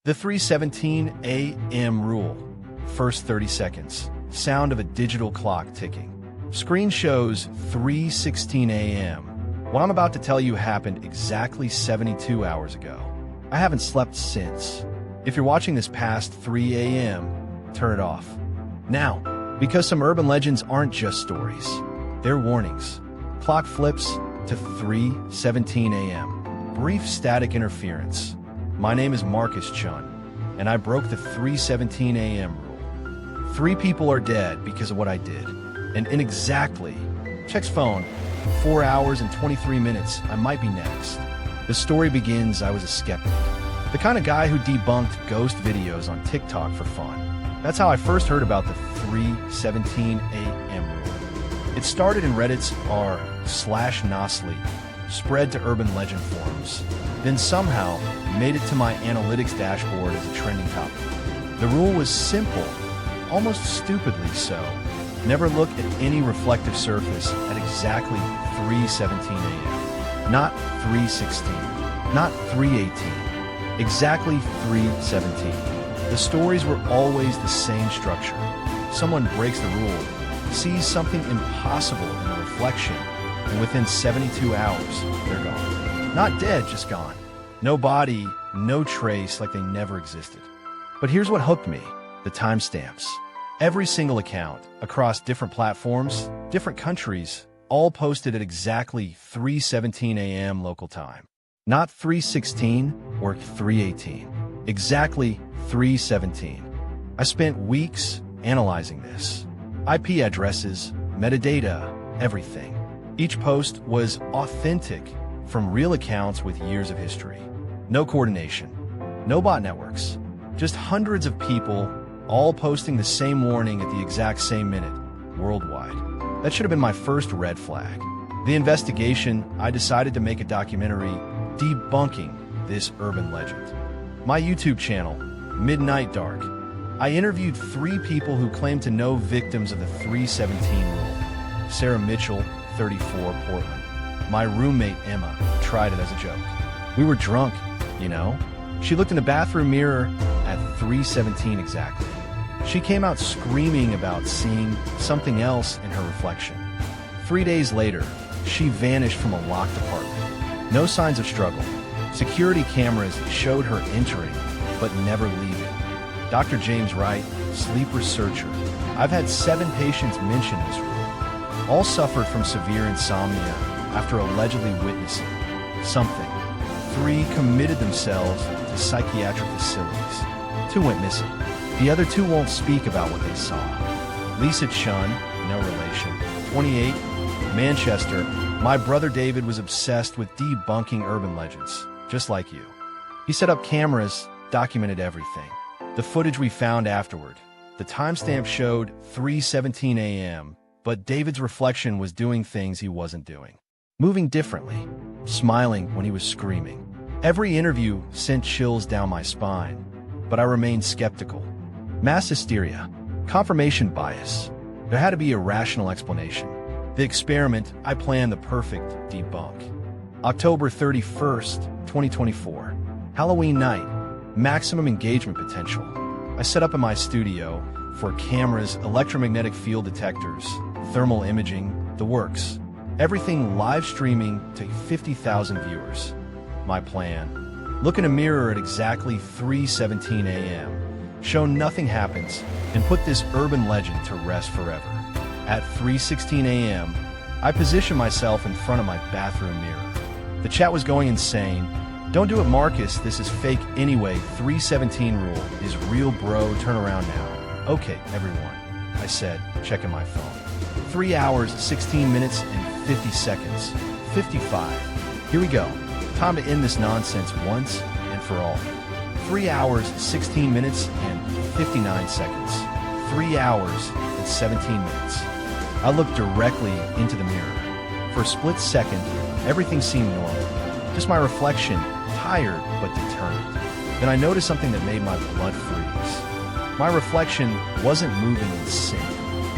The 3:17 a.m. rule. First 30 seconds. Sound of a digital clock ticking. Screen shows 3:16 a.m. What I'm about to tell you happened exactly 72 hours ago. I haven't slept since. If you're watching this past 3 a.m., turn it off. Now, because some urban legends aren't just stories. They're warnings. Clock flips to 3:17 a.m. Brief static interference. My name is Marcus Chen, and I broke the 3:17 a.m. rule. 3 people are dead because of what I did. And in exactly, checks phone, 4 hours and 23 minutes, I might be next. The story begins, I was a skeptic. The kind of guy who debunked ghost videos on TikTok for fun. That's how I first heard about the 3:17 a.m. rule. It started in Reddit's r/nosleep, spread to urban legend forums, then somehow made it to my analytics dashboard as a trending topic. The rule was simple, almost stupidly so. Never look at any reflective surface at exactly 3:17 a.m. Not 3:16, not 3:18, exactly 3:17. The stories were always the same structure. Someone breaks the rule, sees something impossible in the reflection, and within 72 hours, they're gone. Not dead, just gone. No body, no trace, like they never existed. But here's what hooked me, the timestamps. Every single account, across different platforms, different countries, all posted at exactly 3:17 a.m. local time. Not 3:16 or 3:18. Exactly 3:17. I spent weeks analyzing this. IP addresses, metadata, everything. Each post was authentic from real accounts with years of history. No coordination, no bot networks, just hundreds of people all posting the same warning at the exact same minute, worldwide. That should have been my first red flag. The investigation, I decided to make a documentary debunking this urban legend. My YouTube channel, Midnight Dark. I interviewed 3 people who claimed to know victims of the 3:17 rule. Sarah Mitchell, 34, Portland. My roommate, Emma, tried it as a joke. We were drunk, you know? She looked in the bathroom mirror at 3:17 exactly. She came out screaming about seeing something else in her reflection. 3 days later, she vanished from a locked apartment. No signs of struggle. Security cameras showed her entering, but never leaving. Dr. James Wright, sleep researcher. I've had 7 patients mention this rule. All suffered from severe insomnia after allegedly witnessing something. 3 committed themselves to psychiatric facilities. 2 went missing. The other 2 won't speak about what they saw. Lisa Chun, no relation, 28, Manchester. My brother David was obsessed with debunking urban legends, just like you. He set up cameras, documented everything. The footage we found afterward. The timestamp showed 3:17 a.m., but David's reflection was doing things he wasn't doing. Moving differently, smiling when he was screaming. Every interview sent chills down my spine, but I remained skeptical. Mass hysteria, confirmation bias. There had to be a rational explanation. The experiment, I planned the perfect debunk. October 31st, 2024. Halloween night. Maximum engagement potential. I set up in my studio for cameras, electromagnetic field detectors, thermal imaging, the works. Everything live streaming to 50,000 viewers. My plan. Look in a mirror at exactly 3:17 a.m. Show nothing happens and put this urban legend to rest forever. At 3:16 a.m., I position myself in front of my bathroom mirror. The chat was going insane. Don't do it, Marcus. This is fake anyway. 3:17 rule is real, bro. Turn around now. Okay, everyone, I said, checking my phone. 3 hours, 16 minutes, and 50 seconds. 55. Here we go. Time to end this nonsense once and for all. 3 hours, 16 minutes, and 59 seconds. 3 hours and 17 minutes. I looked directly into the mirror. For a split second, everything seemed normal. Just my reflection, tired but determined. Then I noticed something that made my blood freeze. My reflection wasn't moving in sync.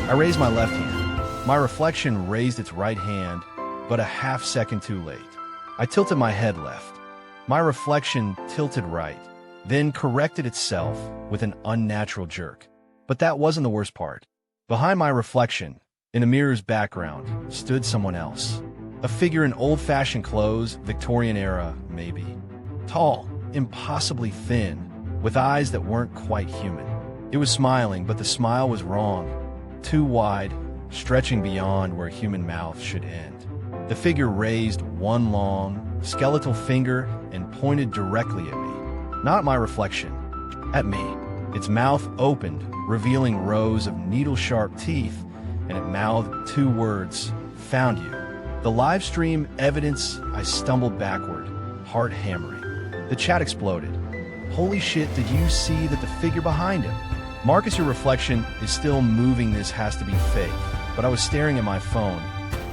I raised my left hand. My reflection raised its right hand, but a half second too late. I tilted my head left. My reflection tilted right. then corrected itself with an unnatural jerk. But that wasn't the worst part. Behind my reflection, in a mirror's background, stood someone else. A figure in old-fashioned clothes, Victorian era, maybe. Tall, impossibly thin, with eyes that weren't quite human. It was smiling, but the smile was wrong. Too wide, stretching beyond where a human mouth should end. The figure raised one long, skeletal finger and pointed directly at me. Not my reflection. At me. Its mouth opened, revealing rows of needle-sharp teeth, and it mouthed two words, "Found you." The live stream evidence, I stumbled backward, heart hammering. The chat exploded. Holy shit, did you see that the figure behind him? Marcus, your reflection is still moving, this has to be fake. But I was staring at my phone,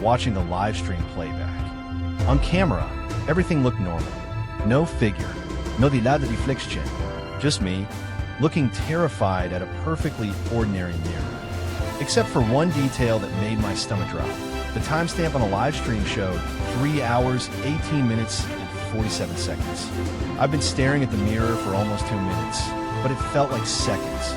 watching the live stream playback. On camera, everything looked normal. No figure, no de reflection. Just me, looking terrified at a perfectly ordinary mirror. Except for one detail that made my stomach drop. The timestamp on the live stream showed 3 hours, 18 minutes, and 47 seconds. I've been staring at the mirror for almost 2 minutes, but it felt like seconds.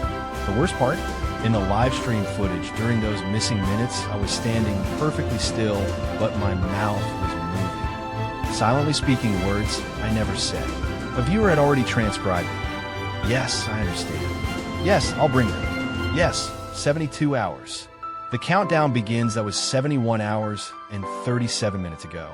The worst part? In the live stream footage, during those missing minutes, I was standing perfectly still, but my mouth was moving. Silently speaking words I never said. A viewer had already transcribed it. Yes, I understand. Yes, I'll bring them. Yes, 72 hours. The countdown begins. That was 71 hours and 37 minutes ago.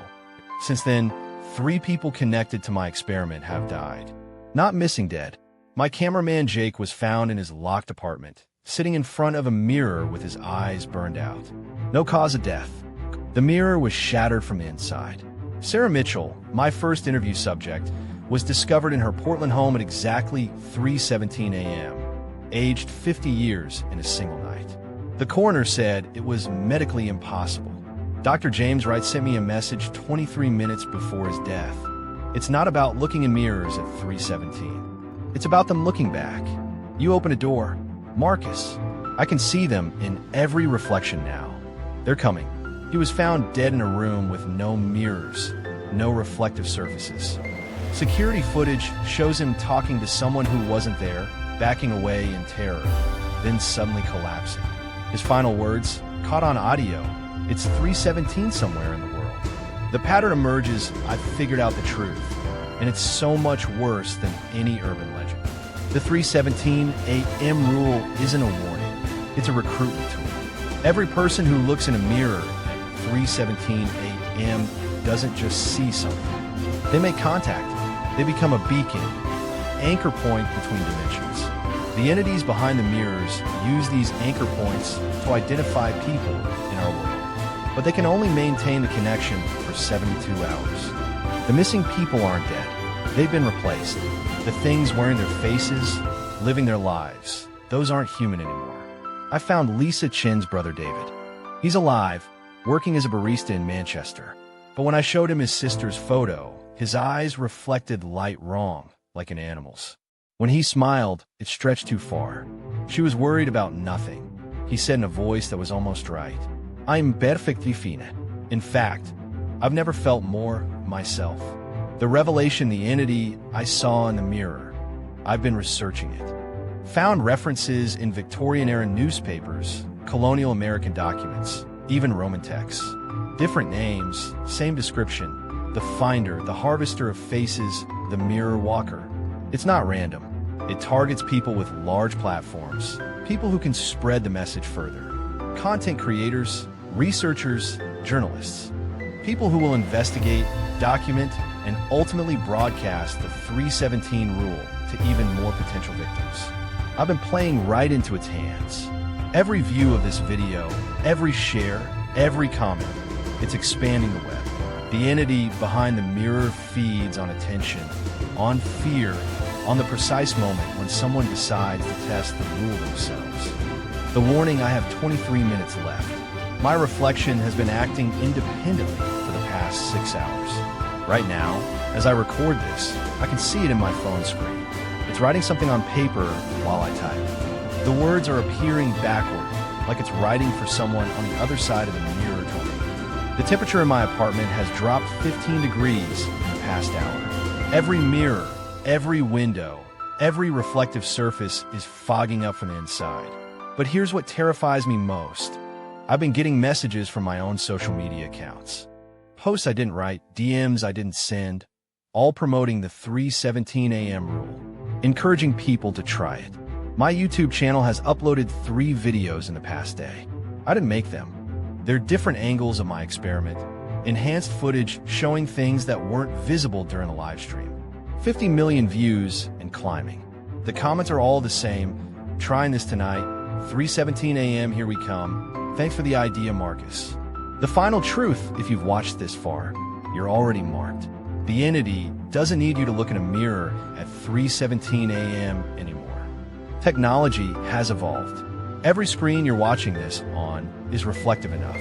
Since then, 3 people connected to my experiment have died. Not missing dead. My cameraman Jake was found in his locked apartment, sitting in front of a mirror with his eyes burned out. No cause of death. The mirror was shattered from the inside. Sarah Mitchell, my first interview subject, was discovered in her Portland home at exactly 3:17 a.m., aged 50 years in a single night. The coroner said it was medically impossible. Dr. James Wright sent me a message 23 minutes before his death. It's not about looking in mirrors at 3:17. It's about them looking back. You open a door. Marcus. I can see them in every reflection now. They're coming. He was found dead in a room with no mirrors, no reflective surfaces. Security footage shows him talking to someone who wasn't there, backing away in terror, then suddenly collapsing. His final words, caught on audio, "It's 3:17 somewhere in the world." The pattern emerges. I've figured out the truth, and it's so much worse than any urban legend. The 3:17 a.m. rule isn't a warning, it's a recruitment tool. Every person who looks in a mirror at 3:17 a.m. doesn't just see something. They make contact. They become a beacon, anchor point between dimensions. The entities behind the mirrors use these anchor points to identify people in our world. But they can only maintain the connection for 72 hours. The missing people aren't dead. They've been replaced. The things wearing their faces, living their lives, those aren't human anymore. I found Lisa Chen's brother David. He's alive, working as a barista in Manchester. But when I showed him his sister's photo, his eyes reflected light wrong, like an animal's. When he smiled, it stretched too far. She was worried about nothing. He said in a voice that was almost right, "I'm perfectly fine." In fact, I've never felt more myself. The revelation, the entity I saw in the mirror, I've been researching it. Found references in Victorian-era newspapers, colonial American documents, even Roman texts. Different names, same description. The finder, the harvester of faces, the mirror walker. It's not random. It targets people with large platforms, people who can spread the message further. Content creators, researchers, journalists. People who will investigate, document, and ultimately broadcast the 3:17 rule to even more potential victims. I've been playing right into its hands. Every view of this video, every share, every comment, it's expanding the web. The entity behind the mirror feeds on attention, on fear, on the precise moment when someone decides to test the rule themselves. The warning, I have 23 minutes left. My reflection has been acting independently for the past 6 hours. Right now, as I record this, I can see it in my phone screen. It's writing something on paper while I type. The words are appearing backward, like it's writing for someone on the other side of the mirror to me. The temperature in my apartment has dropped 15 degrees in the past hour. Every mirror, every window, Every reflective surface is fogging up from the inside. But here's what terrifies me most. I've been getting messages from my own social media accounts. Posts I didn't write, DMs I didn't send, all promoting the 3:17 a.m. rule, encouraging people to try it. My YouTube channel has uploaded 3 videos in the past day. I didn't make them. They're different angles of my experiment, enhanced footage showing things that weren't visible during the live stream. 50 million views and climbing. The comments are all the same. Trying this tonight. 3:17 a.m. Here we come. Thanks for the idea, Marcus. The final truth, if you've watched this far, you're already marked. The entity doesn't need you to look in a mirror at 3:17 a.m. anymore. Technology has evolved. Every screen you're watching this on is reflective enough.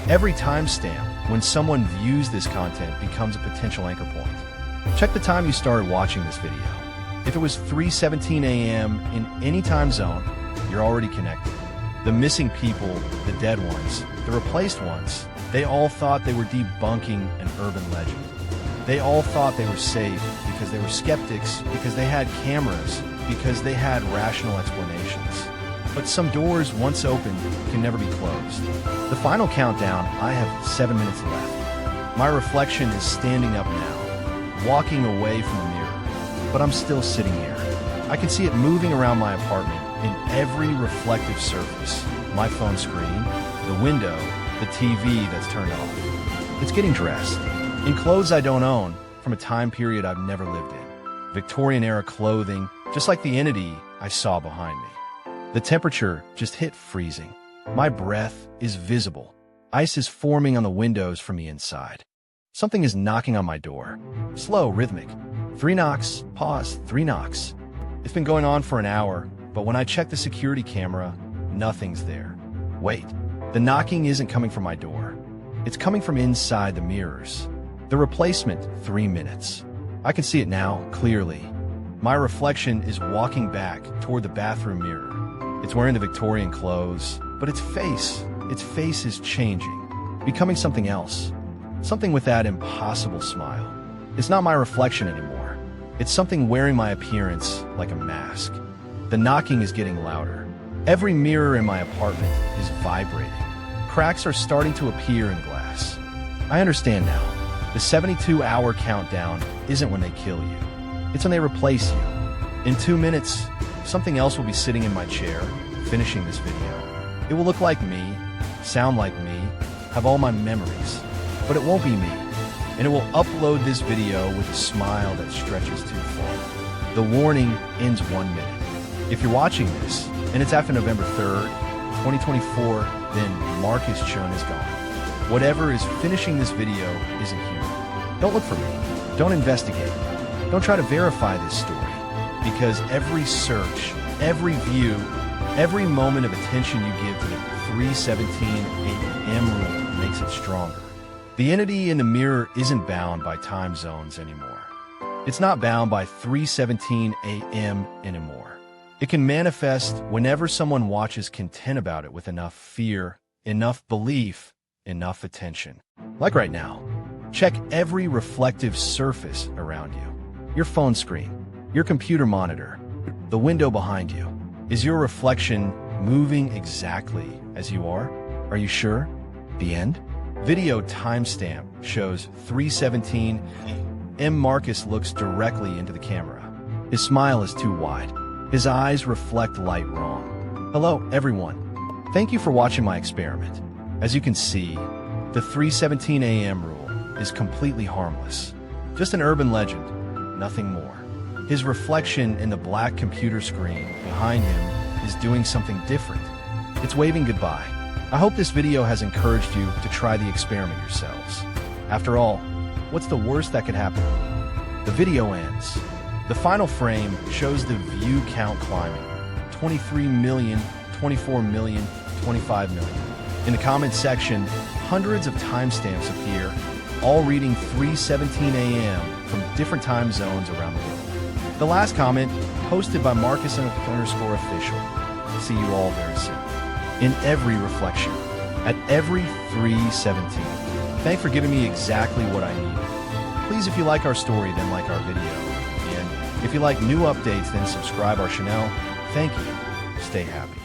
Every timestamp when someone views this content becomes a potential anchor point. Check the time you started watching this video. If it was 3:17 a.m. in any time zone, you're already connected. The missing people, the dead ones, the replaced ones, they all thought they were debunking an urban legend. They all thought they were safe because they were skeptics, because they had cameras, because they had rational explanations. But some doors, once opened, can never be closed. The final countdown, I have 7 minutes left. My reflection is standing up now, walking away from the mirror, but I'm still sitting here. I can see it moving around my apartment in every reflective surface, my phone screen, the window, the TV that's turned off. It's getting dressed, in clothes I don't own, from a time period I've never lived in. Victorian-era clothing, just like the entity I saw behind me. The temperature just hit freezing. My breath is visible. Ice is forming on the windows from the inside. Something is knocking on my door. Slow, rhythmic. 3 knocks, pause, 3 knocks. It's been going on for an hour, but when I check the security camera, nothing's there. Wait, the knocking isn't coming from my door. It's coming from inside the mirrors. The replacement, 3 minutes. I can see it now, clearly. My reflection is walking back toward the bathroom mirror. It's wearing the Victorian clothes, but its face is changing, becoming something else. Something with that impossible smile. It's not my reflection anymore. It's something wearing my appearance like a mask. The knocking is getting louder. Every mirror in my apartment is vibrating. Cracks are starting to appear in glass. I understand now. The 72-hour countdown isn't when they kill you. It's when they replace you. In 2 minutes, something else will be sitting in my chair, finishing this video. It will look like me, sound like me, have all my memories. But it won't be me. And it will upload this video with a smile that stretches too far. The warning ends 1 minute. If you're watching this, and it's after November 3rd, 2024, then Marcus Chen is gone. Whatever is finishing this video isn't human. Don't look for me. Don't investigate. Don't try to verify this story. Because every search, every view, every moment of attention you give to the 3:17 a.m. rule makes it stronger. The entity in the mirror isn't bound by time zones anymore. It's not bound by 3:17 a.m. anymore. It can manifest whenever someone watches content about it with enough fear, enough belief, enough attention. Like right now. Check every reflective surface around you. Your phone screen, your computer monitor, the window behind you. Is your reflection moving exactly as you are? Are you sure? The end? Video timestamp shows 3:17 a.m. Marcus looks directly into the camera. His smile is too wide. His eyes reflect light wrong. Hello, everyone. Thank you for watching my experiment. As you can see, the 3:17 a.m. rule is completely harmless. Just an urban legend, nothing more. His reflection in the black computer screen behind him is doing something different. It's waving goodbye. I hope this video has encouraged you to try the experiment yourselves. After all, what's the worst that could happen? The video ends. The final frame shows the view count climbing. 23 million, 24 million, 25 million. In the comments section, hundreds of timestamps appear, all reading 3:17 a.m. from different time zones around the world. The last comment, posted by Marcus_official. See you all very soon. In every reflection, at every 3:17. Thanks for giving me exactly what I needed. Please, if you like our story, then like our video. And If you like new updates, then subscribe our channel. Thank you. Stay happy.